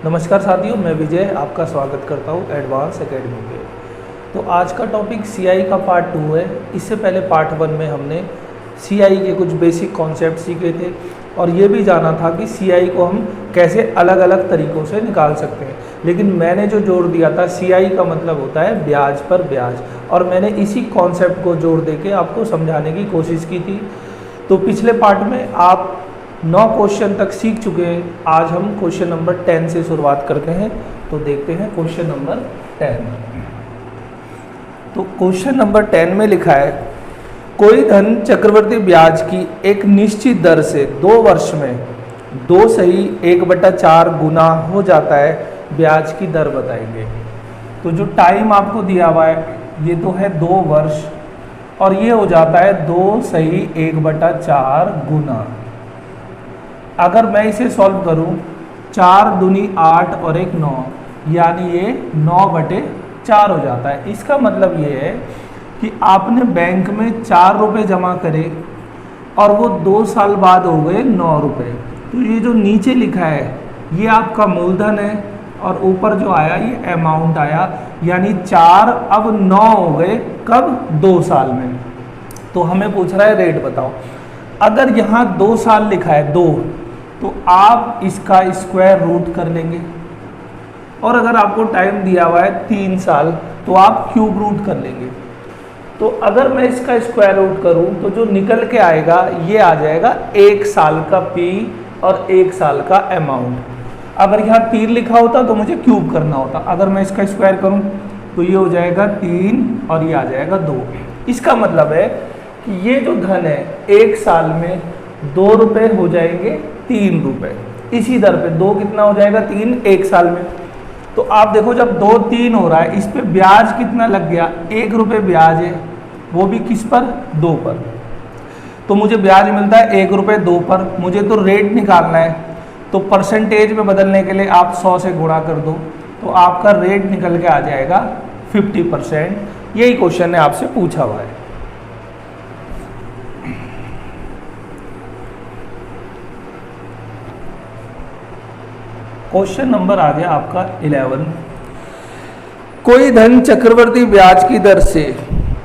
नमस्कार साथियों, मैं विजय आपका स्वागत करता हूँ एडवांस एकेडमी पे। तो आज का टॉपिक सीआई का पार्ट 2 है। इससे पहले पार्ट 1 में हमने सीआई के कुछ बेसिक कॉन्सेप्ट सीखे थे और ये भी जाना था कि सीआई को हम कैसे अलग अलग तरीक़ों से निकाल सकते हैं। लेकिन मैंने जो जोड़ दिया था, सीआई का मतलब होता है ब्याज पर ब्याज, और मैंने इसी कॉन्सेप्ट को जोड़ दे के आपको समझाने की कोशिश की थी। तो पिछले पार्ट में आप 9 क्वेश्चन तक सीख चुके हैं। आज हम क्वेश्चन नंबर 10 से शुरुआत करते हैं। तो देखते हैं क्वेश्चन नंबर 10। तो क्वेश्चन नंबर 10 में लिखा है, कोई धन चक्रवर्ती ब्याज की एक निश्चित दर से 2 वर्ष में 2 सही 1/4 गुना हो जाता है, ब्याज की दर बताएंगे। तो जो टाइम आपको दिया हुआ है ये तो है 2 वर्ष, और ये हो जाता है 2 सही 1/4 गुना। अगर मैं इसे सॉल्व करूं, 4 दूनी 8 और 1 9, यानी ये 9/4 हो जाता है। इसका मतलब ये है कि आपने बैंक में 4 रुपये जमा करे और वो 2 साल बाद हो गए 9 रुपये। तो ये जो नीचे लिखा है ये आपका मूलधन है, और ऊपर जो आया ये अमाउंट आया, यानी 4 अब 9 हो गए कब? 2 साल में। तो हमें पूछ रहा है रेट बताओ। अगर यहाँ 2 साल लिखा है 2, तो आप इसका स्क्वायर रूट कर लेंगे, और अगर आपको टाइम दिया हुआ है 3 साल तो आप क्यूब रूट कर लेंगे। तो अगर मैं इसका स्क्वायर रूट करूं तो जो निकल के आएगा ये आ जाएगा 1 साल का पी और 1 साल का अमाउंट। अगर यहाँ 3 लिखा होता तो मुझे क्यूब करना होता। अगर मैं इसका स्क्वायर करूं तो ये हो जाएगा 3 और ये आ जाएगा 2। इसका मतलब है कि ये जो धन है 1 साल में 2 रुपये हो जाएंगे 3 रुपये। इसी दर पे 2 कितना हो जाएगा? 3 1 साल में। तो आप देखो जब 2 3 हो रहा है, इस पे ब्याज कितना लग गया? 1 रुपये ब्याज है, वो भी किस पर? 2 पर। तो मुझे ब्याज मिलता है 1 रुपये 2 पर। मुझे तो रेट निकालना है, तो परसेंटेज में बदलने के लिए आप 100 से गुणा कर दो, तो आपका रेट निकल के आ जाएगा 50%। यही क्वेश्चन ने आपसे पूछा हुआ है। क्वेश्चन नंबर आ गया आपका 11। कोई धन चक्रवर्ती ब्याज की दर से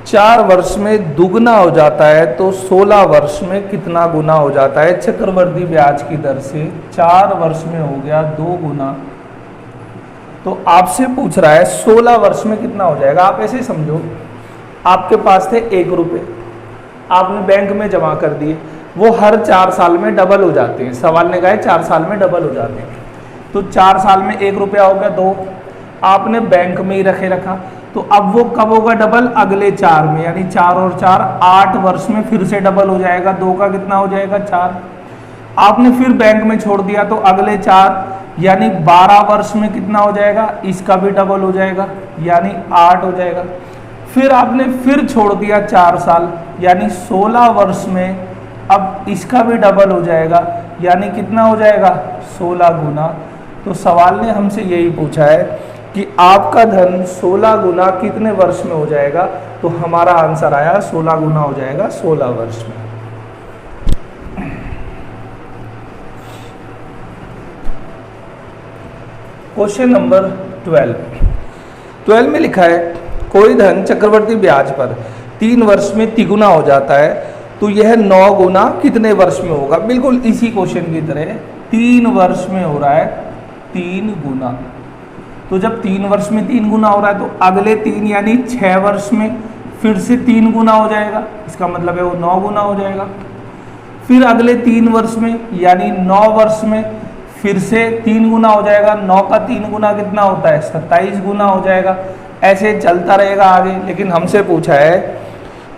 4 वर्ष में दुगना हो जाता है, तो 16 वर्ष में कितना गुना हो जाता है? चक्रवर्ती ब्याज की दर से 4 वर्ष में हो गया 2 गुना। तो आपसे पूछ रहा है 16 वर्ष में कितना हो जाएगा। आप ऐसे समझो, आपके पास थे 1 रुपये, आपने बैंक में जमा कर दिए, वो हर 4 साल में डबल हो जाते हैं। सवाल ने कहा है 4 साल में डबल हो जाते हैं। तो 4 साल में 1 रुपया हो गया 2, आपने बैंक में ही रखा। तो अब वो कब होगा डबल? अगले 4 में, यानी 4 और 4 8 वर्ष में फिर से डबल हो जाएगा। 2 का कितना हो जाएगा? 4। आपने फिर बैंक में छोड़ दिया, तो अगले 4 यानी 12 वर्ष में कितना हो जाएगा? इसका भी डबल हो जाएगा, यानी 8 हो जाएगा। फिर आपने फिर छोड़ दिया 4 साल, यानी 16 वर्ष में अब इसका भी डबल हो जाएगा, यानी कितना हो जाएगा? 16 गुना। तो सवाल ने हमसे यही पूछा है कि आपका धन 16 गुना कितने वर्ष में हो जाएगा। तो हमारा आंसर आया 16 गुना हो जाएगा 16 वर्ष में। क्वेश्चन नंबर 12 में लिखा है, कोई धन चक्रवर्ती ब्याज पर 3 वर्ष में तिगुना हो जाता है, तो यह 9 गुना कितने वर्ष में होगा? बिल्कुल इसी क्वेश्चन की तरह 3 वर्ष में हो रहा है 3 गुना। तो जब 3 वर्ष में 3 गुना हो रहा है, तो अगले 3 यानी 6 वर्ष में फिर से 3 गुना हो जाएगा। इसका मतलब है वो 9 गुना हो जाएगा। फिर अगले 3 वर्ष में यानी 9 वर्ष में फिर से 3 गुना हो जाएगा। 9 का 3 गुना कितना होता है? 27 गुना हो जाएगा। ऐसे चलता रहेगा आगे। लेकिन हमसे पूछा है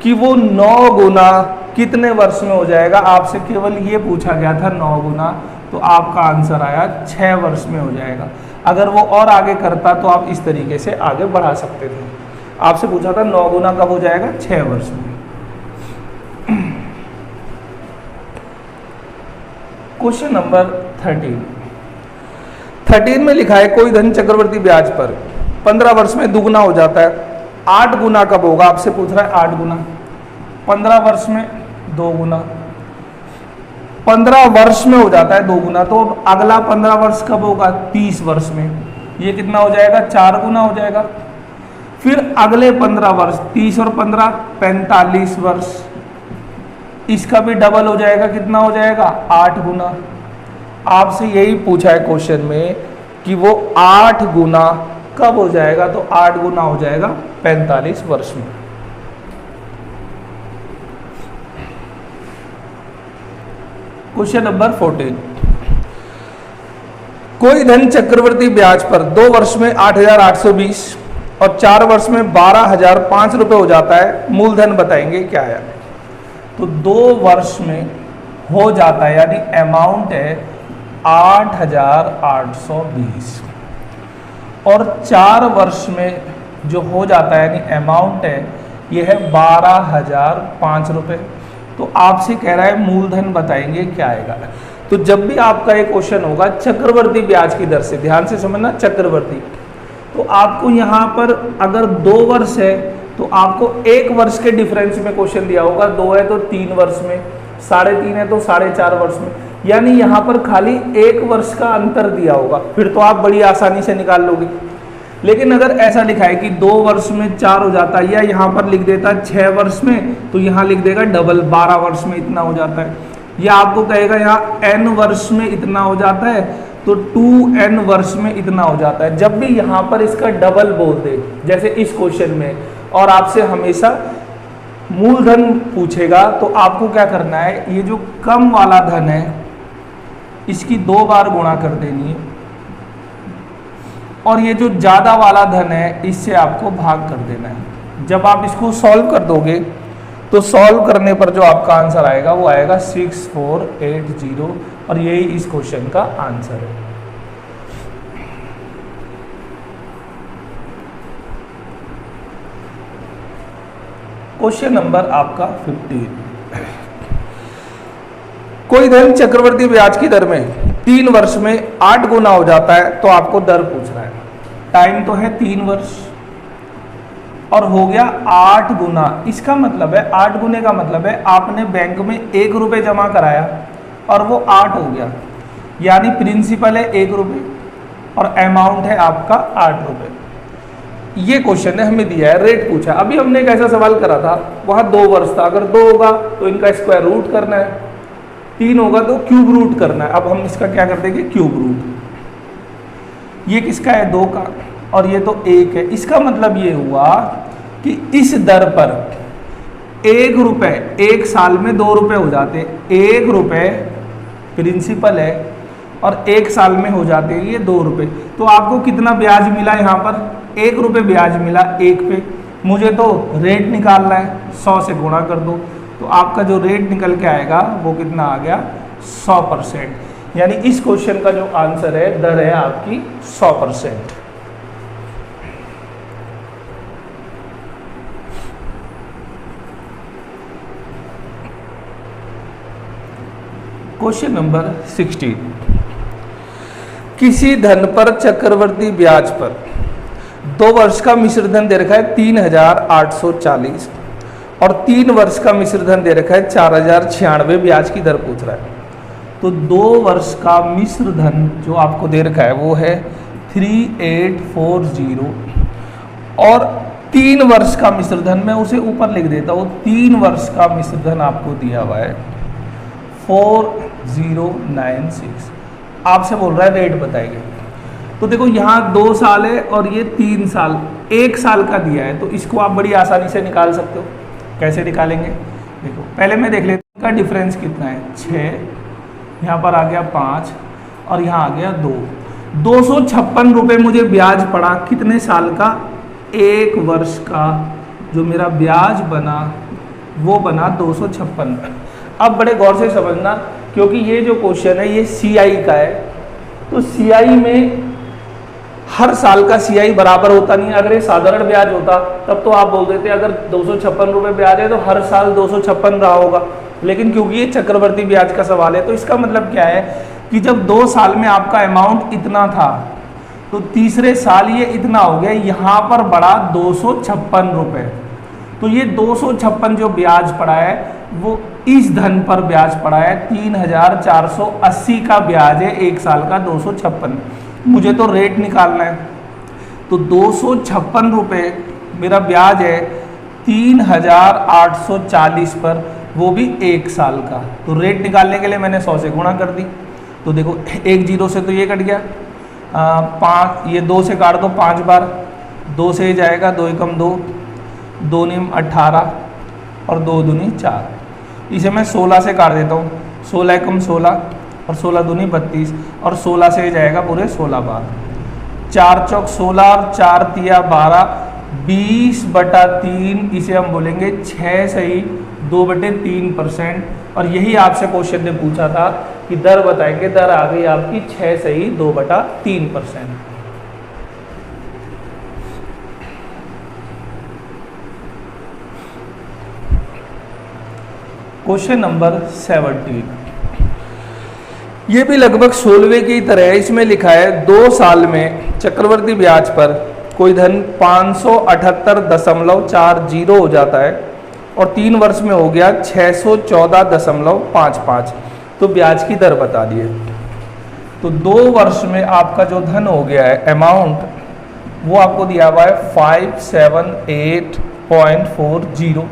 कि वो 9 गुना कितने वर्ष में हो जाएगा। आपसे केवल ये पूछा गया था 9 गुना, तो आपका आंसर आया 6 वर्ष में हो जाएगा। अगर वो और आगे करता तो आप इस तरीके से आगे बढ़ा सकते थे। आपसे पूछा था 9 गुना कब हो जाएगा? 6 वर्ष में। क्वेश्चन नंबर 13 में लिखा है, कोई धन चक्रवर्ती ब्याज पर 15 वर्ष में दुगना हो जाता है, 8 गुना कब होगा? आपसे पूछ रहा है 8 गुना। 15 वर्ष में 2 गुना, 15 वर्ष में हो जाता है 2 गुना, तो अब अगला 15 वर्ष कब होगा? 30 वर्ष में। ये कितना हो जाएगा? 4 गुना हो जाएगा। फिर अगले 15 वर्ष, 30 और 15 45 वर्ष, इसका भी डबल हो जाएगा। कितना हो जाएगा? 8 गुना। आपसे यही पूछा है क्वेश्चन में कि वो 8 गुना कब हो जाएगा? तो 8 गुना हो जाएगा 45 वर्ष में। क्वेश्चन नंबर 14, कोई धन चक्रवर्ती ब्याज पर 2 वर्ष में 8,820 और 4 वर्ष में 12,005 रुपये हो जाता है, मूलधन बताएंगे क्या है? तो 2 वर्ष में हो जाता है, यानी अमाउंट है 8,820 और 4 वर्ष में जो हो जाता है यानी अमाउंट है ये है 12,005 रुपये। तो आपसे कह रहा है मूलधन बताएंगे क्या आएगा। तो जब भी आपका एक क्वेश्चन होगा चक्रवर्ती ब्याज की दर से, ध्यान से समझना चक्रवर्ती, तो आपको यहाँ पर अगर 2 वर्ष है तो आपको 1 वर्ष के डिफरेंस में क्वेश्चन दिया होगा, 2 है तो 3 वर्ष में, 3.5 है तो 4.5 वर्ष में, यानी यहाँ पर खाली 1 वर्ष का अंतर दिया होगा, फिर तो आप बड़ी आसानी से निकाल लोगे। लेकिन अगर ऐसा लिखा है कि 2 वर्ष में 4 हो जाता है, या यहाँ पर लिख देता है 6 वर्ष में, तो यहाँ लिख देगा डबल 12 वर्ष में इतना हो जाता है, या आपको कहेगा यहाँ n वर्ष में इतना हो जाता है तो 2n वर्ष में इतना हो जाता है। जब भी यहाँ पर इसका डबल बोल दे जैसे इस क्वेश्चन में, और आपसे हमेशा मूलधन पूछेगा, तो आपको क्या करना है, ये जो कम वाला धन है इसकी 2 बार गुणा कर देनी है, और ये जो ज़्यादा वाला धन है इससे आपको भाग कर देना है। जब आप इसको सॉल्व कर दोगे तो सॉल्व करने पर जो आपका आंसर आएगा वो आएगा 6480, और यही इस क्वेश्चन का आंसर है। क्वेश्चन नंबर आपका 15, कोई धन चक्रवर्ती ब्याज की दर में 3 वर्ष में 8 गुना हो जाता है, तो आपको दर पूछ रहा है। टाइम तो है 3 वर्ष और हो गया 8 गुना। इसका मतलब है 8 गुने का मतलब है आपने बैंक में 1 रुपये जमा कराया और वो 8 हो गया, यानी प्रिंसिपल है 1 रुपये और अमाउंट है आपका 8 रुपये। ये क्वेश्चन ने हमें दिया है, रेट पूछा। अभी हमने एक ऐसा सवाल करा था, वहाँ 2 वर्ष था, अगर 2 होगा तो इनका स्क्वायर रूट करना है, 3 होगा तो क्यूब रूट करना है। अब हम इसका क्या कर देंगे, क्यूब रूट। ये किसका है, 2 का, और ये तो 1 है। इसका मतलब ये हुआ कि इस दर पर 1 रुपये 1 साल में 2 रुपये हो जाते, 1 रुपये प्रिंसिपल है और 1 साल में हो जाते हैं ये 2 रुपये। तो आपको कितना ब्याज मिला यहाँ पर, 1 रुपये ब्याज मिला 1 पे। मुझे तो रेट निकालना है, 100 से गुणा कर दो, तो आपका जो रेट निकल के आएगा वो कितना आ गया, 100%। यानी इस क्वेश्चन का जो आंसर है, दर है आपकी 100%। क्वेश्चन नंबर 16, किसी धन पर चक्रवर्ती ब्याज पर 2 वर्ष का मिश्र धन दे रखा है 3,840 और 3 वर्ष का मिश्र धन दे रखा है 4,096 ब्याज की दर पूछ रहा है। तो 2 वर्ष का मिश्र धन जो आपको दे रखा है वो है 3840 और 3 वर्ष का मिश्र धन, मैं उसे ऊपर लिख देता हूँ, 3 वर्ष का मिश्र धन आपको दिया हुआ है 4096। आपसे बोल रहा है रेट बताएंगे। तो देखो यहाँ 2 साल है और ये 3 साल, 1 साल का दिया है, तो इसको आप बड़ी आसानी से निकाल सकते हो। कैसे निकालेंगे, देखो पहले मैं देख लेता हूँ का डिफरेंस कितना है, 6, यहाँ पर आ गया 5 और यहाँ आ गया 2। 256 रुपये मुझे ब्याज पड़ा, कितने साल का, 1 वर्ष का। जो मेरा ब्याज बना वो बना 256। अब बड़े गौर से समझना, क्योंकि ये जो क्वेश्चन है ये सीआई का है, तो सीआई में हर साल का सीआई बराबर होता नहीं। अगर ये साधारण ब्याज होता तब तो आप बोल देते अगर 256 रुपये ब्याज है तो हर साल 256 रहा होगा, लेकिन क्योंकि ये चक्रवर्ती ब्याज का सवाल है तो इसका मतलब क्या है कि जब 2 साल में आपका अमाउंट इतना था तो तीसरे साल ये इतना हो गया, यहाँ पर बढ़ा 256 रुपये। तो ये 256 जो ब्याज पड़ा है वो इस धन पर ब्याज पड़ा है 3480 का ब्याज है 1 साल का 256। मुझे तो रेट निकालना है, तो 256 रुपये मेरा ब्याज है 3840 पर, वो भी 1 साल का। तो रेट निकालने के लिए मैंने 100 से गुणा कर दी। तो देखो 1 0 से तो ये कट गया, 5 ये 2 से काट दो 5 बार, 2 से जाएगा 2 एकम 2, 2 नीम 18 और 2 दूनी 4। इसे मैं 16 से काट देता हूँ, 16 एकम 16 और 16 दूनी 32 और 16 से जाएगा पूरे 16 बार, 4 चौक 16 और 4 तिया 12, 20/3 इसे हम बोलेंगे 6 सही 2/3%। और यही आपसे क्वेश्चन ने पूछा था कि दर बताएंगे, दर आ गई आपकी 6 सही 2/3%। क्वेश्चन नंबर 17, ये भी लगभग 16वें की तरह है। इसमें लिखा है 2 साल में चक्रवर्ती ब्याज पर कोई धन 578.40 हो जाता है और 3 वर्ष में हो गया 614.55। तो ब्याज की दर बता दिए। तो 2 वर्ष में आपका जो धन हो गया है अमाउंट, वो आपको दिया हुआ है 578.40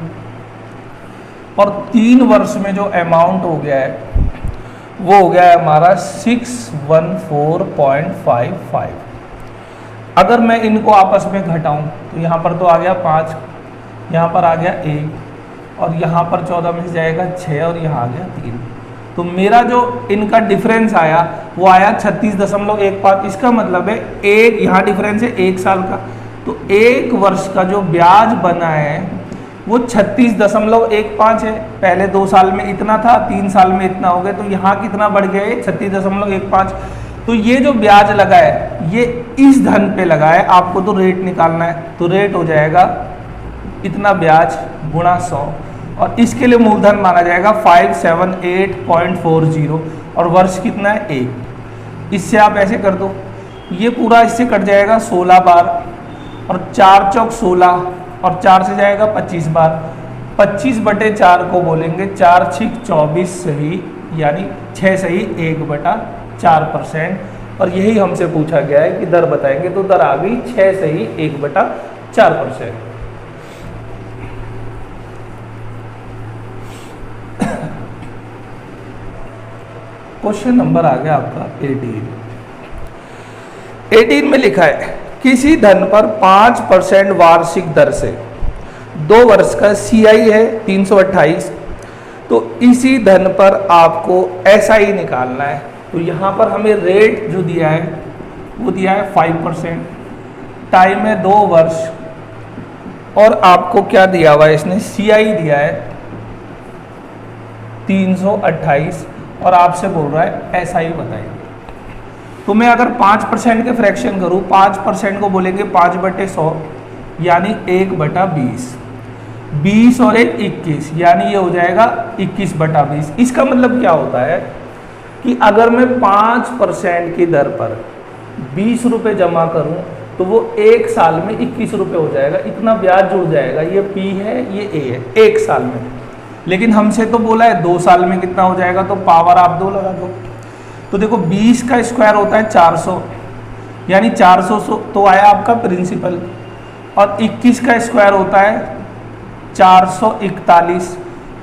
और 3 वर्ष में जो अमाउंट हो गया है वो हो गया है हमारा 614.55। अगर मैं इनको आपस में घटाऊं तो यहाँ पर तो आ गया 5, यहाँ पर आ गया 1 और यहाँ पर 14 में से जाएगा 6 और यहाँ आ गया 3। तो मेरा जो इनका डिफरेंस आया वो आया 36.15। इसका मतलब है एक यहाँ डिफरेंस है 1 साल का, तो 1 वर्ष का जो ब्याज बना है वो 36.15 है। पहले 2 साल में इतना था, 3 साल में इतना हो गया, तो यहाँ कितना बढ़ गया है 36.15। तो ये जो ब्याज लगा है ये इस धन पे लगा है, आपको तो रेट निकालना है, तो रेट हो जाएगा इतना ब्याज गुणा 100 और इसके लिए मूलधन माना जाएगा 578.40 और वर्ष कितना है 1। इससे आप ऐसे कर दो, ये पूरा इससे कट जाएगा 16 बार और 4 चौक 16 और 4 से जाएगा 25 बार, 25/4 को बोलेंगे 4 6 24 सही, यानी 6 सही 1/4%। और यही हमसे पूछा गया है कि दर बताएंगे, तो दर आ गई 6 सही 1/4%। क्वेश्चन नंबर आ गया आपका 18 में लिखा है किसी धन पर 5% वार्षिक दर से 2 वर्ष का CI है 328, तो इसी धन पर आपको SI निकालना है। तो यहाँ पर हमें रेट जो दिया है वो दिया है 5%, टाइम है 2 वर्ष और आपको क्या दिया हुआ है, इसने CI दिया है 328 और आपसे बोल रहा है SI बताइए। तो मैं अगर 5% के फ्रैक्शन करूँ, 5% को बोलेंगे 5/100 यानी 1/20, 20 और 1 21 यानी ये हो जाएगा 21/20। इसका मतलब क्या होता है कि अगर मैं 5% की दर पर 20 रुपये जमा करूँ तो वो 1 साल में 21 रुपये हो जाएगा, इतना ब्याज जुड़ जाएगा। ये P है, ये A है, 1 साल में। लेकिन हमसे तो बोला है 2 साल में कितना हो जाएगा, तो पावर आप 2 लगा दो। तो देखो 20 का स्क्वायर होता है 400 यानी 400 तो आया आपका प्रिंसिपल, और 21 का स्क्वायर होता है 441,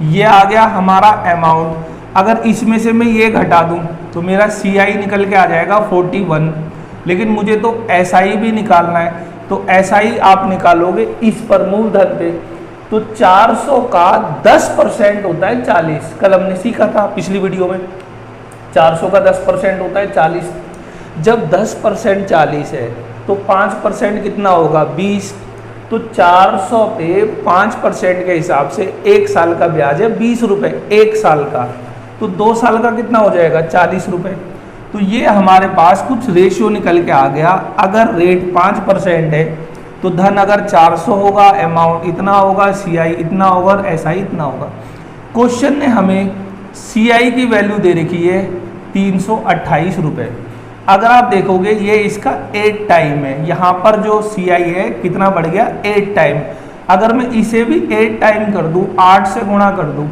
ये आ गया हमारा अमाउंट। अगर इसमें से मैं ये घटा दूं तो मेरा CI निकल के आ जाएगा 41, लेकिन मुझे तो SI भी निकालना है, तो SI आप निकालोगे इस पर मूलधन पे, तो 400 का 10% होता है 40। कल हमने सीखा था पिछली वीडियो में, 400 का 10% होता है 40। जब 10% 40 है तो 5% कितना होगा 20, तो 400 पे 5% के हिसाब से 1 साल का ब्याज है 20 रुपये 1 साल का, तो 2 साल का कितना हो जाएगा 40 रुपये। तो ये हमारे पास कुछ रेशियो निकल के आ गया। अगर रेट 5% है तो धन अगर 400 होगा, अमाउंट इतना होगा, CI इतना होगा और SI इतना होगा। क्वेश्चन ने हमें CI की वैल्यू दे रखी है 328 रुपये। अगर आप देखोगे ये इसका 8 टाइम है, यहाँ पर जो CI है कितना बढ़ गया 8 टाइम। अगर मैं इसे भी 8 टाइम कर दूं, 8 से गुणा कर दूं,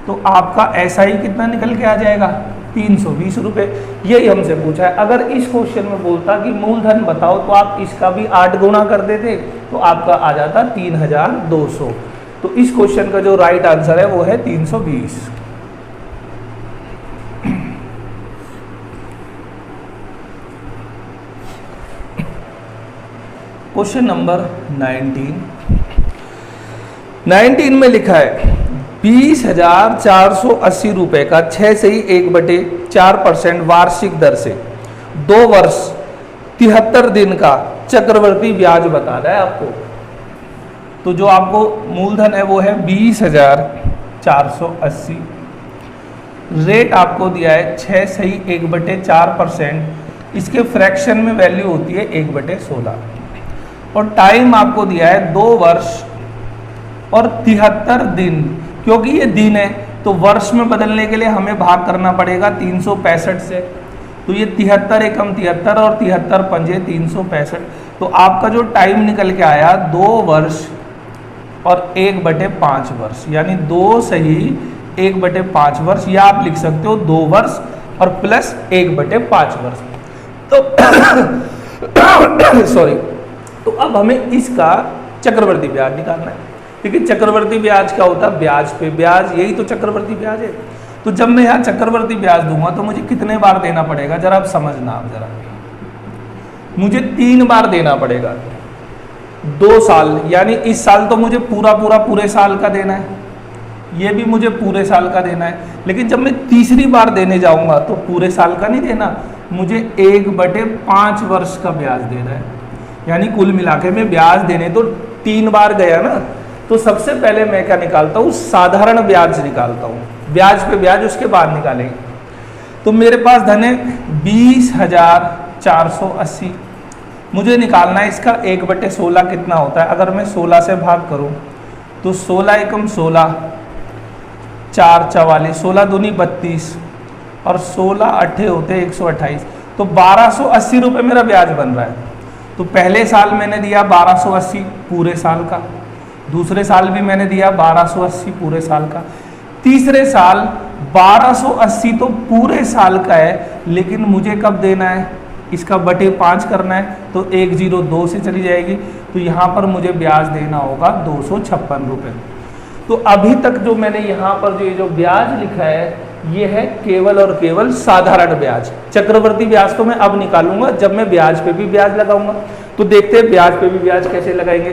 तो आपका SI कितना निकल के आ जाएगा, 320 रुपये। यही हमसे पूछा है। अगर इस क्वेश्चन में बोलता कि मूलधन बताओ, तो आप इसका भी 8 गुणा कर देते, तो आपका आ जाता 3200। तो इस क्वेश्चन का जो राइट आंसर है वो है 320। क्वेश्चन नंबर 19 में लिखा है 20,480 रुपए का 6 से ही 1/4% वार्षिक दर से 2 वर्ष 73 दिन का चक्रवर्ती ब्याज बता रहा है आपको। तो जो आपको मूलधन है वो है 20,480, रेट आपको दिया है 6 से ही 1/4%, इसके फ्रैक्शन में वैल्यू होती है 1/16, और टाइम आपको दिया है 2 वर्ष और 73 दिन। क्योंकि ये दिन है तो वर्ष में बदलने के लिए हमें भाग करना पड़ेगा 365 से। तो ये 73 एकम 73 और 73 पंजे 365। तो आपका जो टाइम निकल के आया 2 वर्ष और 1/5 वर्ष, यानी 2 सही 1/5 वर्ष, या आप लिख सकते हो 2 वर्ष और प्लस 1/5 वर्ष। तो सॉरी, तो अब हमें इसका चक्रवर्ती ब्याज निकालना है। क्योंकि चक्रवर्ती ब्याज क्या होता है, ब्याज पे ब्याज, यही तो चक्रवर्ती ब्याज है। तो जब मैं यहाँ चक्रवर्ती ब्याज दूंगा तो मुझे कितने बार देना पड़ेगा, जरा आप समझना। आप जरा, मुझे 3 बार देना पड़ेगा। 2 साल, यानी इस साल तो मुझे पूरे साल का देना है, ये भी मुझे पूरे साल का देना है। लेकिन जब मैं तीसरी बार देने जाऊंगा तो पूरे साल का नहीं देना, मुझे 1/5 वर्ष का ब्याज देना है। यानी कुल मिला के मैं ब्याज देने तो 3 बार गया ना। तो सबसे पहले मैं क्या निकालता हूँ, साधारण ब्याज निकालता हूँ, ब्याज पे ब्याज उसके बाद निकालेंगे। तो मेरे पास धन है 20,480, मुझे निकालना है इसका 1/16 कितना होता है। अगर मैं 16 से भाग करूँ तो 16 एकम 16, 4 44, 16 दूनी 32 और 16 अट्ठे होते 128। तो 1280 रुपये मेरा ब्याज बन रहा है। तो पहले साल मैंने दिया 1280 पूरे साल का, दूसरे साल भी मैंने दिया 1280 पूरे साल का, तीसरे साल 1280 तो पूरे साल का है, लेकिन मुझे कब देना है, इसका बटे 5 करना है। तो 102 से चली जाएगी, तो यहाँ पर मुझे ब्याज देना होगा 256 रुपये। तो अभी तक जो मैंने यहाँ पर जो ये जो ब्याज लिखा है ये है केवल और केवल साधारण ब्याज। चक्रवर्ती ब्याज तो मैं अब निकालूंगा जब मैं ब्याज पे भी ब्याज लगाऊंगा। तो देखते हैं ब्याज पे भी ब्याज कैसे लगाएंगे।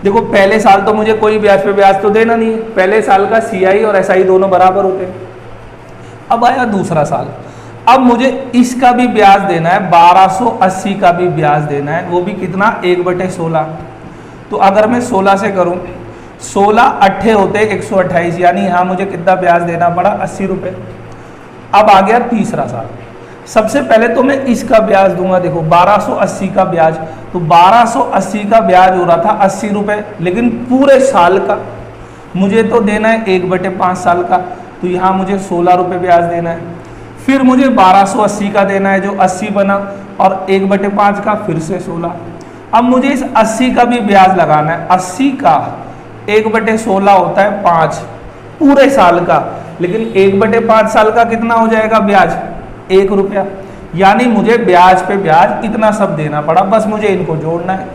देखो, पहले साल तो मुझे कोई ब्याज पे ब्याज तो देना नहीं है, पहले साल का CI और SI दोनों बराबर होते हैं। अब आया दूसरा साल, अब मुझे इसका भी ब्याज देना है, 1280 का भी ब्याज देना है, वो भी कितना, 1/16। तो अगर मैं 16 से करूं, 16 अट्ठे होते 128, यानी यहाँ मुझे कितना ब्याज देना पड़ा, 80 रुपये। अब आ गया तीसरा साल, सबसे पहले तो मैं इसका ब्याज दूंगा। देखो 1280 का ब्याज, तो 1280 का ब्याज हो रहा था 80 रुपये, लेकिन पूरे साल का मुझे तो देना है 1/5 साल का, तो यहाँ मुझे 16 रुपये ब्याज देना है। फिर मुझे 1280 का देना है जो 80 बना, और 1/5 का फिर से 16। अब मुझे इस 80 का भी ब्याज लगाना है। 80 का 1/16 होता है 5 पूरे साल का, लेकिन 1/5 साल का कितना हो जाएगा ब्याज, 1 रुपया। यानी मुझे ब्याज पे ब्याज इतना सब देना पड़ा, बस मुझे इनको जोड़ना है।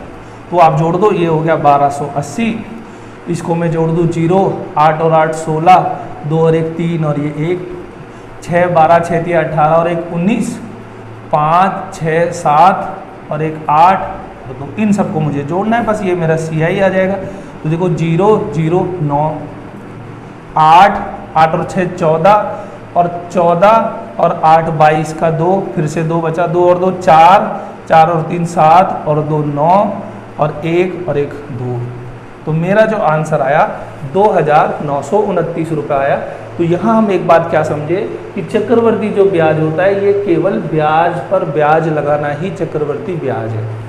तो आप जोड़ दो, ये हो गया 1280, इसको मैं जोड़ दूँ 0, 8 और 8 16, 2 और 1 3 और ये 1, 6 12 6 3 18 और 1 19, 5 6 7 और 1 8, तो इन सबको मुझे जोड़ना है, बस ये मेरा CI आ जाएगा। तो देखो 0 0 9, 8 8 और 6 14 और 14 और 8 22 का 2, फिर से 2 बचा, 2 और 2 4, 4 और 3 7 और 2 9 और 1 और 1 2। तो मेरा जो आंसर आया 2,929 रुपये आया। तो यहाँ हम एक बात क्या समझे कि चक्रवर्ती जो ब्याज होता है ये केवल ब्याज पर ब्याज लगाना ही चक्रवर्ती ब्याज है।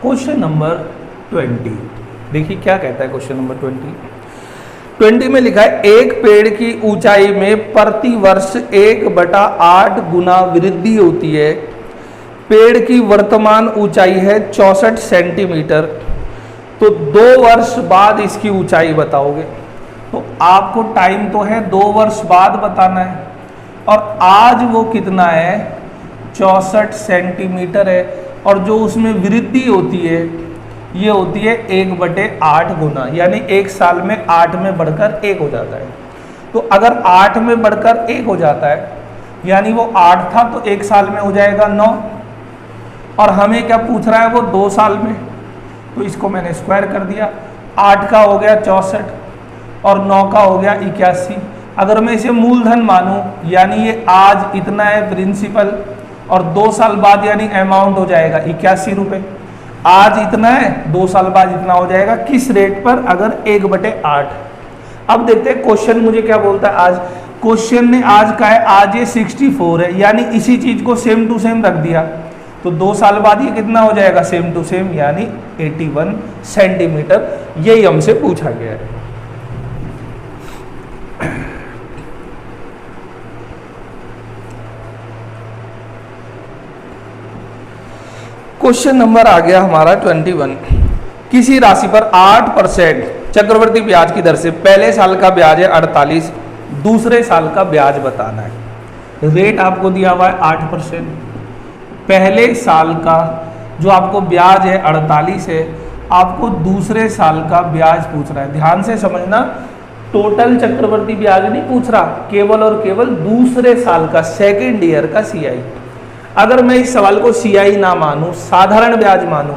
क्वेश्चन नंबर 20, देखिए क्या कहता है क्वेश्चन नंबर 20। 20 में लिखा है एक पेड़ की ऊंचाई में प्रति वर्ष 1/8 गुना वृद्धि होती है। पेड़ की वर्तमान ऊंचाई है 64 सेंटीमीटर। तो 2 वर्ष बाद इसकी ऊंचाई बताओगे। तो आपको टाइम तो है 2 वर्ष बाद बताना है, और आज वो कितना है 64 सेंटीमीटर है, और जो उसमें वृद्धि होती है ये होती है 1/8 गुना, यानी एक साल में 8 में बढ़कर 1 हो जाता है। तो अगर 8 में बढ़कर 1 हो जाता है यानी वो 8 था तो एक साल में हो जाएगा 9, और हमें क्या पूछ रहा है वो 2 साल में, तो इसको मैंने स्क्वायर कर दिया। 8 का हो गया 64 और 9 का हो गया 81। अगर मैं इसे मूलधन मानूं यानी ये आज इतना है प्रिंसिपल, और 2 साल बाद यानी अमाउंट हो जाएगा 81 रुपये। आज इतना है 2 साल बाद इतना हो जाएगा, किस रेट पर, अगर 1/8। अब देखते हैं क्वेश्चन मुझे क्या बोलता है। आज क्वेश्चन ने आज का है, आज ये 64 है, यानी इसी चीज को सेम टू सेम रख दिया, तो 2 साल बाद ये कितना हो जाएगा सेम टू सेम, यानी 81 सेंटीमीटर। यही हमसे पूछा गया है। क्वेश्चन नंबर आ गया हमारा 21। किसी राशि पर 8% चक्रवृद्धि ब्याज की दर से पहले साल का ब्याज है 48, दूसरे साल का ब्याज बताना है। रेट आपको दिया हुआ है 8%, पहले साल का जो आपको ब्याज है 48 है, आपको दूसरे साल का ब्याज पूछ रहा है। ध्यान से समझना, टोटल चक्रवृद्धि ब्याज नहीं पूछ रहा, केवल और केवल दूसरे साल का, सेकेंड ईयर का सीआई। अगर मैं इस सवाल को सीआई ना मानूं, साधारण ब्याज मानूं,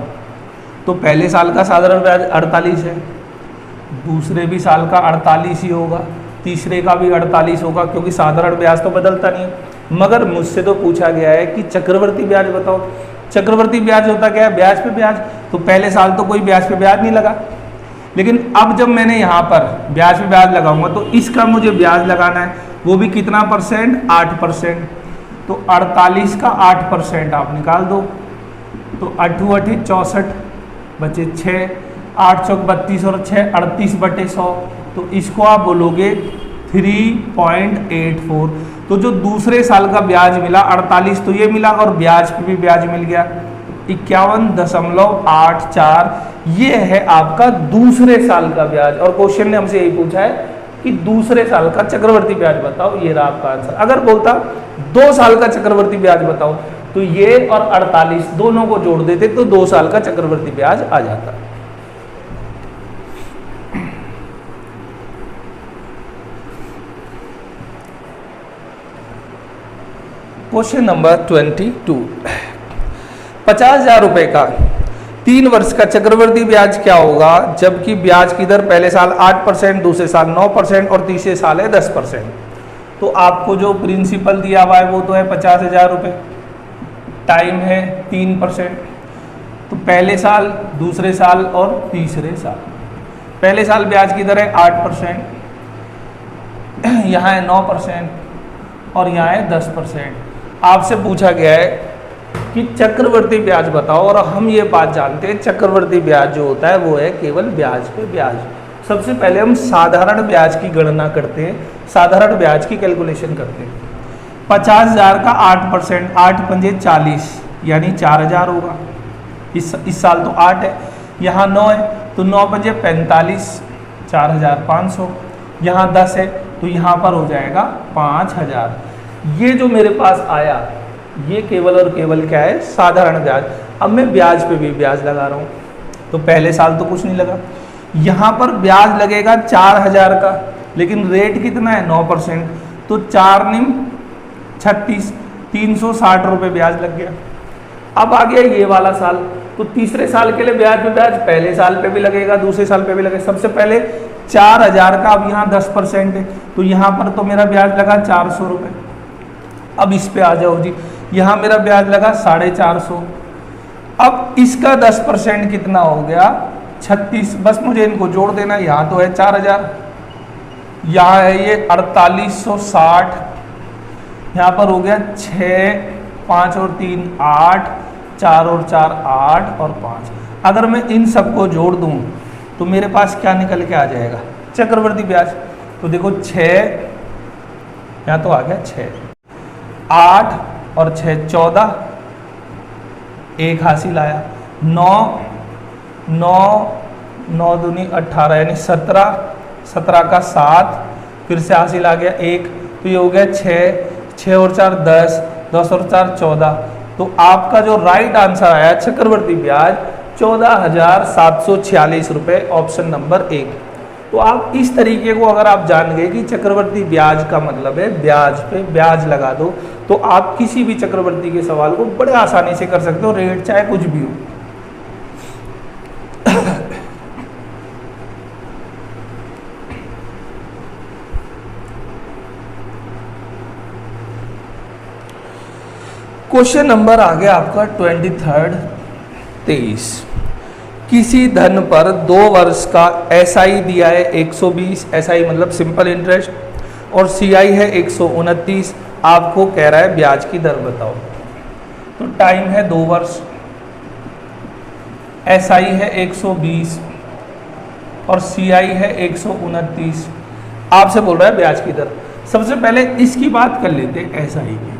तो पहले साल का साधारण ब्याज 48 है, दूसरे भी साल का 48 ही होगा, तीसरे का भी 48 होगा, क्योंकि साधारण ब्याज तो बदलता नहीं है। मगर मुझसे तो पूछा गया है कि चक्रवृद्धि ब्याज बताओ। चक्रवृद्धि ब्याज होता क्या है, ब्याज पे ब्याज। तो पहले साल तो कोई ब्याज पे ब्याज नहीं लगा, लेकिन अब जब मैंने यहाँ पर ब्याज पे ब्याज लगाऊंगा तो इसका मुझे ब्याज लगाना है, वो भी कितना परसेंट, 8%। तो 48 का 8% आप निकाल दो, तो 8 8 64 बचे 6, 8 चौक 32 और 6 38/100। तो इसको आप बोलोगे 3.84। तो जो दूसरे साल का ब्याज मिला 48 तो ये मिला, और ब्याज पे भी ब्याज मिल गया 51.84। ये है आपका दूसरे साल का ब्याज, और क्वेश्चन ने हमसे यही पूछा है कि दूसरे साल का चक्रवृद्धि ब्याज बताओ। ये रहा आपका आंसर। अगर बोलता 2 साल का चक्रवृद्धि ब्याज बताओ, तो ये और 48 दोनों को जोड़ देते तो 2 साल का चक्रवृद्धि ब्याज आ जाता। Question number 22। 50,000 रुपए का 3 वर्ष का चक्रवृद्धि ब्याज क्या होगा, जबकि ब्याज की दर पहले साल 8%, दूसरे साल 9% और तीसरे साल है 10%। तो आपको जो प्रिंसिपल दिया हुआ है वो तो है 50,000 रुपये, टाइम है 3%। तो पहले साल, दूसरे साल और तीसरे साल। पहले साल ब्याज की दर है 8%, यहाँ है 9% और यहाँ है 10%। आपसे पूछा गया है कि चक्रवृद्धि ब्याज बताओ, और हम ये बात जानते हैं चक्रवृद्धि ब्याज जो होता है वो है केवल ब्याज पे ब्याज। सबसे पहले हम साधारण ब्याज की गणना करते हैं, साधारण ब्याज की कैलकुलेशन करते हैं। 50,000 का 8%, 8 पंजे 40 यानी 4,000 होगा। इस साल तो 8 है, यहाँ 9 है तो 9 पंजे 45, 4,500। यहाँ 10 है तो यहाँ पर हो जाएगा 5,000। ये जो मेरे पास आया ये केवल और केवल क्या है, साधारण ब्याज। अब मैं ब्याज पे भी ब्याज लगा रहा हूँ, तो पहले साल तो कुछ नहीं लगा, यहाँ पर ब्याज लगेगा 4,000 का, लेकिन रेट कितना है 9%, तो 4 निम 36, 360 रुपये ब्याज लग गया। अब आ गया ये वाला साल, तो तीसरे साल के लिए ब्याज पे ब्याज पहले साल पे भी लगेगा, दूसरे साल पे भी लगेगा। सबसे पहले 4,000 का, अब यहाँ 10% है तो यहाँ पर तो मेरा ब्याज लगा 400 रुपये। अब इस पे आ जाओ जी, यहाँ मेरा ब्याज लगा 450। अब इसका 10% कितना हो गया 36। बस मुझे इनको जोड़ देना, यहाँ तो है 4,000, यहाँ है ये 4860, यहाँ पर हो गया 6, 5 और 3 8, 4 और 4 8 और 5। अगर मैं इन सबको जोड़ दूँ तो मेरे पास क्या निकल के आ जाएगा, चक्रवर्ती ब्याज। तो देखो 6, यहाँ तो आ गया 6, 8 और 6 14, 1 हासिल आया, 9 दूनी 18 यानी 17, 17 का 7, फिर से हासिल आ गया 1, तो ये हो गया 6 और 4 10, 10 और 4 14। तो आपका जो राइट आंसर आया चक्रवर्ती ब्याज 14,746 रुपये, ऑप्शन नंबर 1। तो आप इस तरीके को अगर आप जान गए कि चक्रवर्ती ब्याज का मतलब है ब्याज पे ब्याज लगा दो, तो आप किसी भी चक्रवर्ती के सवाल को बड़े आसानी से कर सकते हो, रेट चाहे कुछ भी हो। क्वेश्चन नंबर आ गया आपका 23 किसी धन पर 2 वर्ष का एसआई दिया है 120, एसआई मतलब सिंपल इंटरेस्ट, और सीआई है 129। आपको कह रहा है ब्याज की दर बताओ। तो टाइम है 2 वर्ष, एसआई है 120 और सीआई है 129। आपसे बोल रहा है ब्याज की दर। सबसे पहले इसकी बात कर लेते हैं एसआई की।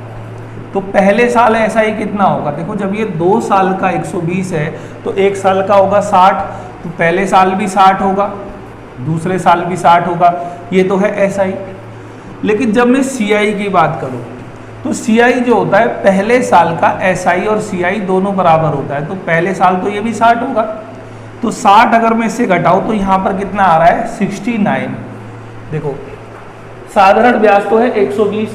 तो पहले साल एसआई कितना होगा, देखो जब ये 2 साल का 120 है तो 1 साल का होगा 60, तो पहले साल भी 60 होगा, दूसरे साल भी 60 होगा, ये तो है एसआई। लेकिन जब मैं सीआई की बात करूं तो सीआई जो होता है पहले साल का एसआई और सीआई दोनों बराबर होता है, तो पहले साल तो ये भी 60 होगा, तो 60 अगर मैं इससे घटाऊं तो यहाँ पर कितना आ रहा है 69। देखो साधारण ब्याज तो है 120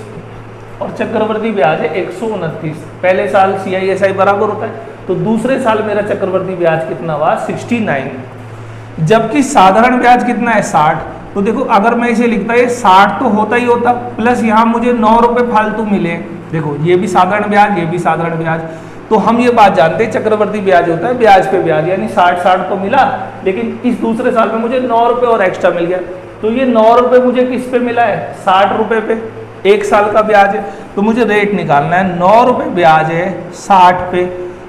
और चक्रवर्ती ब्याज है 129। पहले साल सीआई एसआई बराबर होता है, तो दूसरे साल मेरा चक्रवर्ती ब्याज कितना हुआ 69, जबकि साधारण ब्याज कितना है 60। तो देखो अगर मैं इसे लिखता है 60 तो होता ही होता, प्लस यहाँ मुझे 9 रुपये फालतू मिले। देखो ये भी साधारण ब्याज, ये भी साधारण ब्याज, तो हम ये बात जानते हैं चक्रवर्ती ब्याज होता है ब्याज पे ब्याज, यानी 60 तो मिला, लेकिन इस दूसरे साल में मुझे 9 रुपये और एक्स्ट्रा मिल गया। तो ये 9 रुपये मुझे किस पे मिला है 60 रुपये पे, 1 साल का ब्याज है, तो मुझे रेट निकालना है 9 रुपये ब्याज है 60 पे,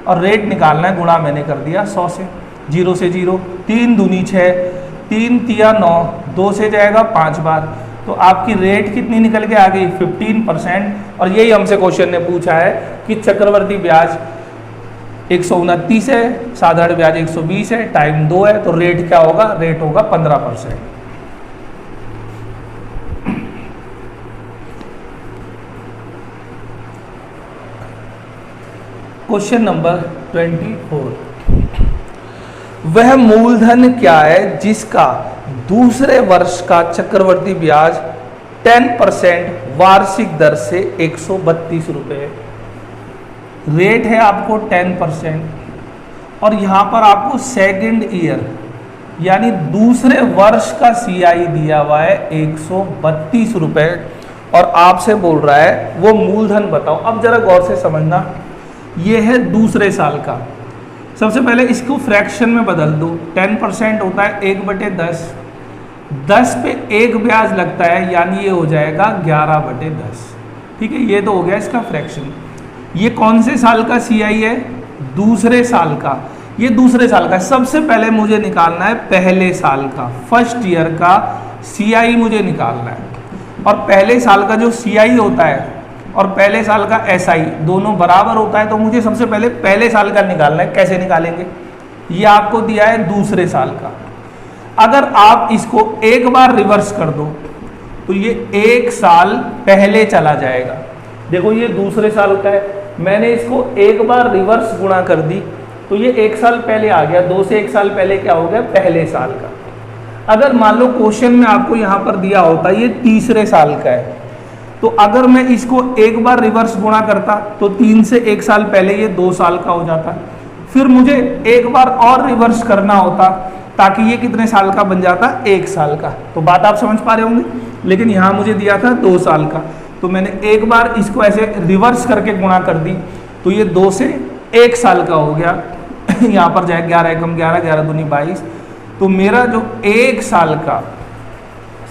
और रेट निकालना है गुणा मैंने कर दिया 100 से, 0 से 0, 3 दूनी 6, 3 तिया 9, 2 से जाएगा 5 बार, तो आपकी रेट कितनी निकल के आ गई 15%। और यही हमसे क्वेश्चन ने पूछा है कि चक्रवर्ती ब्याज 129 है, साधारण ब्याज 120 है, टाइम 2 है, तो रेट क्या होगा, रेट होगा 15%। क्वेश्चन नंबर 24, वह मूलधन क्या है जिसका दूसरे वर्ष का चक्रवर्ती ब्याज 10% वार्षिक दर से 132 रुपये, रेट है आपको 10%, और यहाँ पर आपको सेकंड ईयर यानी दूसरे वर्ष का सीआई दिया हुआ है 132 रुपये, और आपसे बोल रहा है वो मूलधन बताओ। अब जरा गौर से समझना, ये है दूसरे साल का। सबसे पहले इसको फ्रैक्शन में बदल दो, 10% होता है 1/10, 10 पे 1 ब्याज लगता है, यानी ये हो जाएगा 11/10। ठीक है, ये तो हो गया इसका फ्रैक्शन। ये कौन से साल का सीआई है, दूसरे साल का, ये दूसरे साल का। सबसे पहले मुझे निकालना है पहले साल का, फर्स्ट ईयर का सीआई मुझे निकालना है, और पहले साल का जो सीआई होता है और पहले साल का एसआई दोनों बराबर होता है, तो मुझे सबसे पहले साल का निकालना है। कैसे निकालेंगे, ये आपको दिया है दूसरे साल का, अगर आप इसको एक बार रिवर्स कर दो तो ये 1 साल पहले चला जाएगा। देखो ये दूसरे साल का है, मैंने इसको एक बार रिवर्स गुणा कर दी तो ये 1 साल पहले आ गया, 2 से 1 साल पहले क्या हो गया, पहले साल का। अगर मान लो क्वेश्चन में आपको यहाँ पर दिया होता ये तीसरे साल का है, तो अगर मैं इसको एक बार रिवर्स गुणा करता तो 3 से 1 साल पहले ये 2 साल का हो जाता, फिर मुझे एक बार और रिवर्स करना होता ताकि ये कितने साल का बन जाता, 1 साल का। तो बात आप समझ पा रहे होंगे, लेकिन यहाँ मुझे दिया था 2 साल का, तो मैंने एक बार इसको ऐसे रिवर्स करके गुणा कर दी तो ये 2 से 1 साल का हो गया। यहाँ पर जाए 11 एकम 11, 11 दूनी 22, तो मेरा जो 1 साल का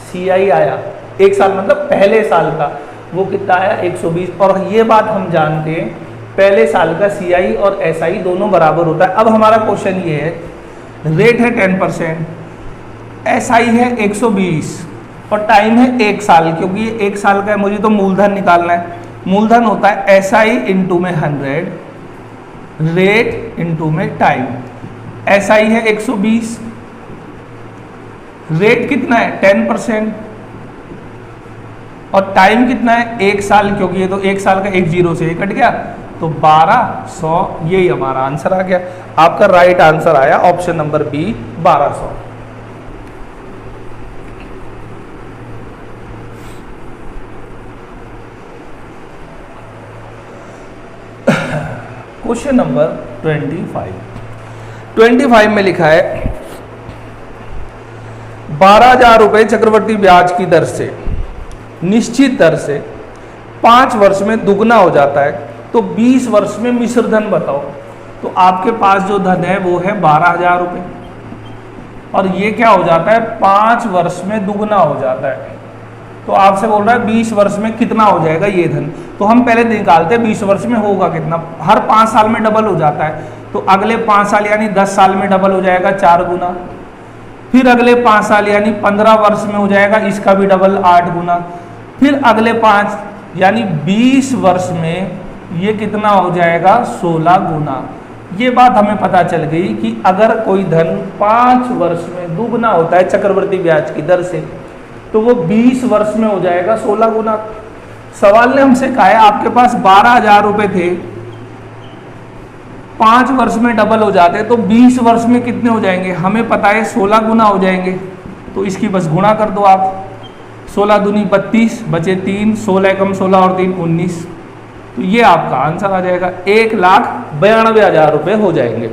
सीआई आया, 1 साल मतलब पहले साल का, वो कितना आया 120। और ये बात हम जानते हैं पहले साल का सीआई और एसआई दोनों बराबर होता है। अब हमारा क्वेश्चन ये है, रेट है 10%, SI है 120 और टाइम है 1 साल, क्योंकि ये 1 साल का है, मुझे तो मूलधन निकालना है। मूलधन होता है SI इंटू में 100, रेट इंटू में टाइम। SI है 120, रेट कितना है 10%, और टाइम कितना है 1 साल, क्योंकि ये तो 1 साल का 1 जीरो से कट गया, तो 1200, यही हमारा आंसर आ गया। आपका राइट आंसर आया option number B 1200। Question number 25 में लिखा है 12,000 रुपए चक्रवर्ती ब्याज की दर से, निश्चित दर से 5 वर्ष में दुगना हो जाता है, तो 20 वर्ष में मिश्र धन बताओ। तो आपके पास जो धन है वो है 12,000 रुपए, और ये क्या हो जाता है 5 वर्ष में दुगना हो जाता है। तो आपसे बोल रहा है 20 वर्ष में कितना हो जाएगा ये धन। तो हम पहले निकालते हैं 20 वर्ष में होगा कितना। हर 5 साल में डबल हो जाता है, तो अगले 5 साल यानी 10 साल में डबल हो जाएगा 4 गुना। फिर अगले 5 साल यानी 15 वर्ष में हो जाएगा, इसका भी डबल 8 गुना। फिर अगले 5 यानी 20 वर्ष में ये कितना हो जाएगा 16 गुना। ये बात हमें पता चल गई कि अगर कोई धन 5 वर्ष में दुगना होता है चक्रवर्ती ब्याज की दर से, तो वो 20 वर्ष में हो जाएगा 16 गुना। सवाल ने हमसे कहा है आपके पास 12,000 रुपए थे, 5 वर्ष में डबल हो जाते तो 20 वर्ष में कितने हो जाएंगे, हमें पता है 16 गुना हो जाएंगे। तो इसकी बस गुणा कर दो आप, 16 दूनी 32, बचे 3, 16 कम 16 और 3 19। तो ये आपका आंसर आ जाएगा, 1,92,000 रुपए हो जाएंगे।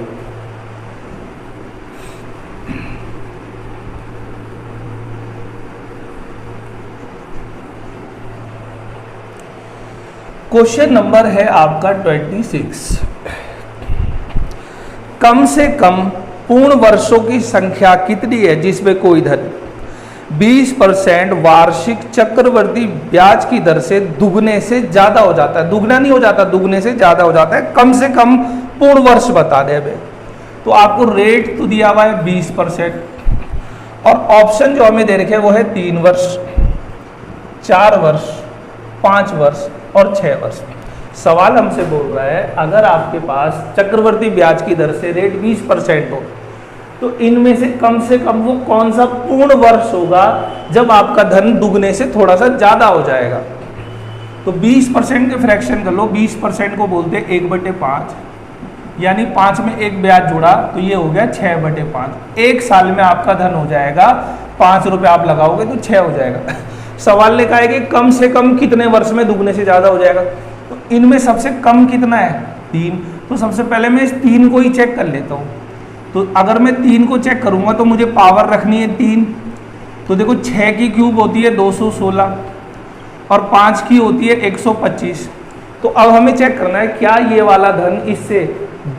क्वेश्चन नंबर है आपका 26। कम से कम पूर्ण वर्षों की संख्या कितनी है जिसमें कोई धन 20% वार्षिक चक्रवर्ती ब्याज की दर से दुगने से ज्यादा हो जाता है। दुगना नहीं हो जाता, दुगने से ज्यादा हो जाता है। कम से कम पूर्ण वर्ष बता दे हमें। तो आपको रेट तो दिया हुआ है 20%, और ऑप्शन जो हमें दे रखे हैं वो है 3 वर्ष, 4 वर्ष, 5 वर्ष और 6 वर्ष। सवाल हमसे बोल रहा है अगर आपके पास चक्रवर्ती ब्याज की दर से रेट 20% हो, तो इनमें से कम वो कौन सा पूर्ण वर्ष होगा जब आपका धन दुगने से थोड़ा सा ज्यादा हो जाएगा। तो 20% के फ्रैक्शन कर लो, 20% को बोलते हैं 1/5, यानी 5 में एक ब्याज जुड़ा तो ये हो गया 6/5। 1 साल में आपका धन हो जाएगा 5 रुपये आप लगाओगे तो 6 हो जाएगा। सवाल ने कहा है कि कम से कम कितने वर्ष में दुगने से ज्यादा हो जाएगा। तो इनमें सबसे कम कितना है 3। तो सबसे पहले मैं इस 3 को ही चेक कर लेता हूँ। तो अगर मैं 3 को चेक करूंगा तो मुझे पावर रखनी है 3। तो देखो 6 की क्यूब होती है 216 और 5 की होती है 125। तो अब हमें चेक करना है क्या ये वाला धन इससे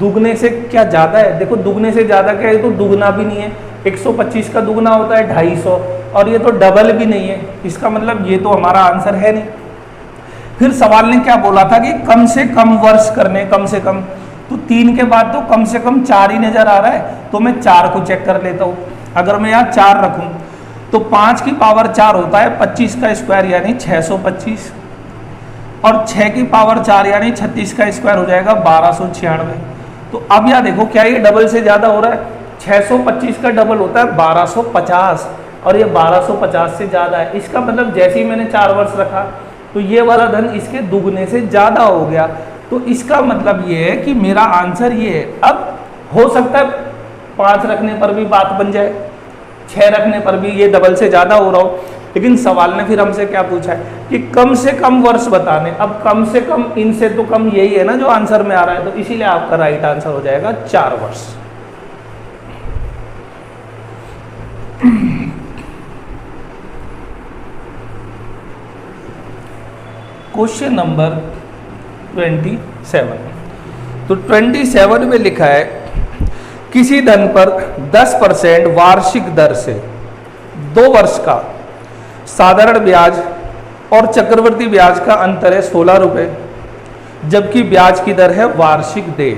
दुगने से क्या ज़्यादा है। देखो दुगने से ज़्यादा क्या है, तो दुगना भी नहीं है। 125 का दुगना होता है 250 और ये तो डबल भी नहीं है। इसका मतलब ये तो हमारा आंसर है नहीं। फिर सवाल ने क्या बोला था कि कम से कम वर्ष करने, कम से कम। तो 3 के बाद तो कम से कम 4 ही नजर आ रहा है, तो मैं 4 को चेक कर लेता हूँ। अगर मैं यहाँ 4 रखूँ तो 5 की पावर 4 होता है 25 का स्क्वायर यानी 625, और 6 की पावर 4 यानी 36 का स्क्वायर हो जाएगा 1296। तो अब यहाँ देखो क्या ये डबल से ज़्यादा हो रहा है। 625 का डबल होता है 1250 और ये 1250 से ज़्यादा है। इसका मतलब जैसे ही मैंने 4 वर्ष रखा तो ये वाला धन इसके दुगने से ज़्यादा हो गया। तो इसका मतलब ये है कि मेरा आंसर ये है। अब हो सकता है 5 रखने पर भी बात बन जाए, 6 रखने पर भी ये डबल से ज़्यादा हो रहा हो, लेकिन सवाल ने फिर हमसे क्या पूछा है कि कम से कम वर्ष बताने। अब कम से कम इनसे तो कम यही है ना जो आंसर में आ रहा है, तो इसीलिए आपका राइट आंसर हो जाएगा 4 वर्ष। Question number 27। तो 27 में लिखा है किसी धन पर 10% वार्षिक दर से 2 वर्ष का साधारण ब्याज और चक्रवर्ती ब्याज का अंतर है 16 रुपये, जबकि ब्याज की दर है वार्षिक देय।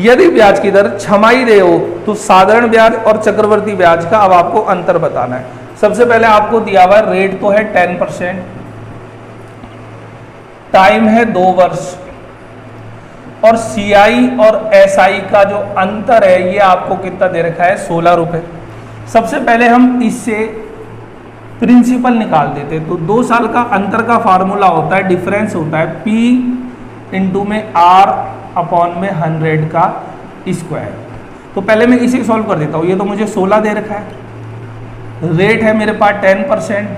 यदि ब्याज की दर छमाही दे हो तो साधारण ब्याज और चक्रवर्ती ब्याज का अब आपको अंतर बताना है। सबसे पहले आपको दिया हुआ रेट तो है 10%, टाइम है 2 वर्ष, और सीआई और एसआई का जो अंतर है ये आपको कितना दे रखा है, 16 रुपए। सबसे पहले हम इससे प्रिंसिपल निकाल देते हैं। तो 2 साल का अंतर का फार्मूला होता है, डिफरेंस होता है P इंटू में R अपॉन में 100 का स्क्वायर। तो पहले मैं इसे सॉल्व कर देता हूँ। ये तो मुझे 16 दे रखा है, रेट है मेरे पास 10%,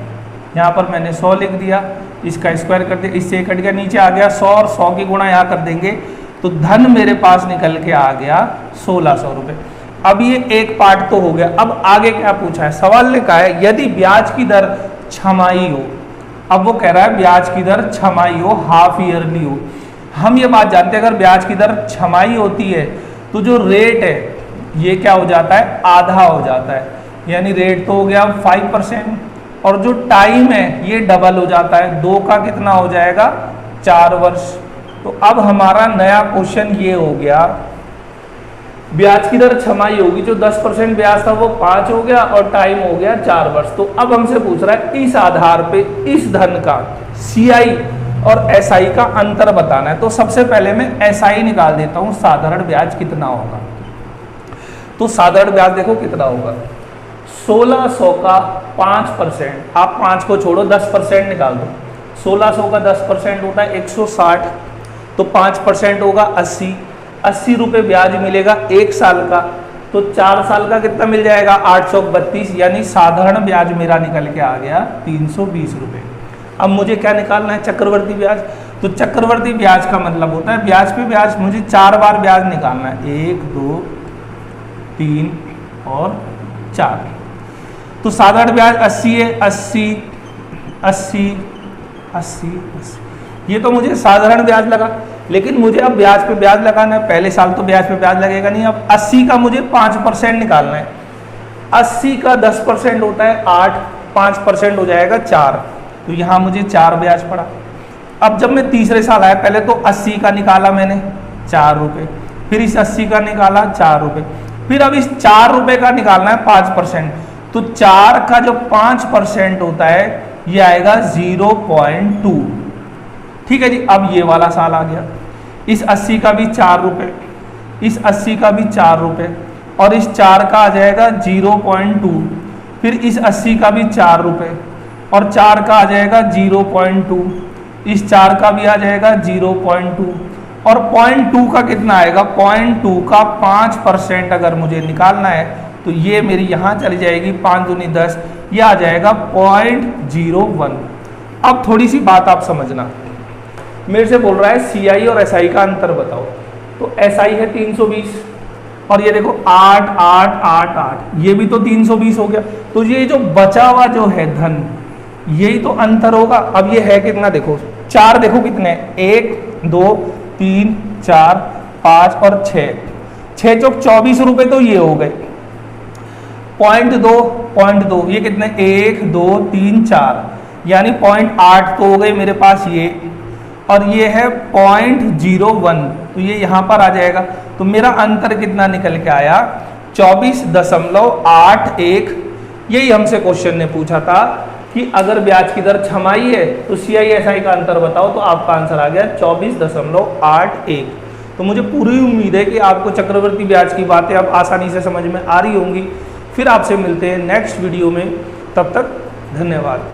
यहाँ पर मैंने 100 लिख दिया, इसका स्क्वायर कर दिया, इससे कट गया, नीचे आ गया 100 और 100 की गुणा यहाँ कर देंगे तो धन मेरे पास निकल के आ गया 1600 रुपये। अब ये एक पार्ट तो हो गया। अब आगे क्या पूछा है, सवाल ने कहा है यदि ब्याज की दर छमाही हो। अब वो कह रहा है ब्याज की दर छमाही हो, हाफ ईयरली हो। हम ये बात जानते हैं अगर ब्याज की दर छमाही होती है तो जो रेट है ये क्या हो जाता है, आधा हो जाता है, यानी रेट तो हो गया 5%, और जो टाइम है ये डबल हो जाता है, 2 का कितना हो जाएगा, 4 वर्ष। तो अब हमारा नया क्वेश्चन ये हो गया, ब्याज की दर छमाही होगी, जो 10% ब्याज था वो 5 हो गया और टाइम हो गया 4 वर्ष। तो अब हमसे पूछ रहा है इस आधार पे इस धन का सीआई और एसआई का अंतर बताना है। तो सबसे पहले मैं एसआई निकाल देता हूं, साधारण ब्याज कितना होगा। तो साधारण ब्याज देखो कितना होगा, 1600 का 5%, आप 5 को छोड़ो 10% निकाल दो, 1600 का 10% होता है 160, तो 5% होगा 80 रुपये ब्याज मिलेगा 1 साल का। तो 4 साल का कितना मिल जाएगा, 832, यानी साधारण ब्याज मेरा निकल के आ गया 320 रुपये। अब मुझे क्या निकालना है, चक्रवर्ती ब्याज। तो चक्रवर्ती ब्याज का मतलब होता है ब्याज पे ब्याज, मुझे 4 बार ब्याज निकालना है, 1 2 3 और 4। तो साधारण ब्याज 80 है, 80 80 80 80, ये तो मुझे साधारण ब्याज लगा, लेकिन मुझे अब ब्याज पे ब्याज लगाना है। पहले साल तो ब्याज पे ब्याज लगेगा नहीं। अब 80 का मुझे 5% निकालना है, 80 का 10% होता है 8, 5% हो जाएगा 4, तो यहाँ मुझे 4 ब्याज पड़ा। अब जब मैं तीसरे साल आया, पहले तो 80 का निकाला मैंने 4 रुपये, फिर इस 80 का निकाला 4 रुपये, फिर अब इस 4 रुपये का निकालना है 5%। तो 4 का जो 5% होता है ये आएगा 0.2। ठीक है जी। अब ये वाला साल आ गया, इस 80 का भी 4 रुपये, इस 80 का भी 4 रुपये, और इस 4 का आ जाएगा 0.2, फिर इस 80 का भी 4 रुपये और 4 का आ जाएगा 0.2, इस 4 का भी आ जाएगा 0.2, और 0.2 का कितना आएगा, 0.2 का 5% अगर मुझे निकालना है तो ये मेरी यहाँ चली जाएगी 5 दूनी 10, ये आ जाएगा 0.01। अब थोड़ी सी बात आप समझना, मेरे से बोल रहा है सीआई और एसआई का अंतर बताओ। तो एसआई है 320 और ये देखो 8 8 8 8, ये भी तो 320 हो गया। तो ये जो बचा हुआ जो है धन, यही तो अंतर होगा। अब ये है कितना, देखो 4, देखो कितने, 1 2 3 4 5 और 6, 6 चौक 24 रुपये, तो ये हो गए। 0.2 ये कितने, 1 2 3 4, यानी 0.8 तो हो गए मेरे पास ये, और ये है 0.01, तो ये यहाँ पर आ जाएगा। तो मेरा अंतर कितना निकल के आया, 24.81। यही हमसे क्वेश्चन ने पूछा था कि अगर ब्याज की दर छमाही है तो सीआई एसआई का अंतर बताओ, तो आपका आंसर आ गया 24.81। तो मुझे पूरी उम्मीद है कि आपको चक्रवर्ती ब्याज की बातें अब आसानी से समझ में आ रही होंगी। फिर आपसे मिलते हैं नेक्स्ट वीडियो में, तब तक धन्यवाद।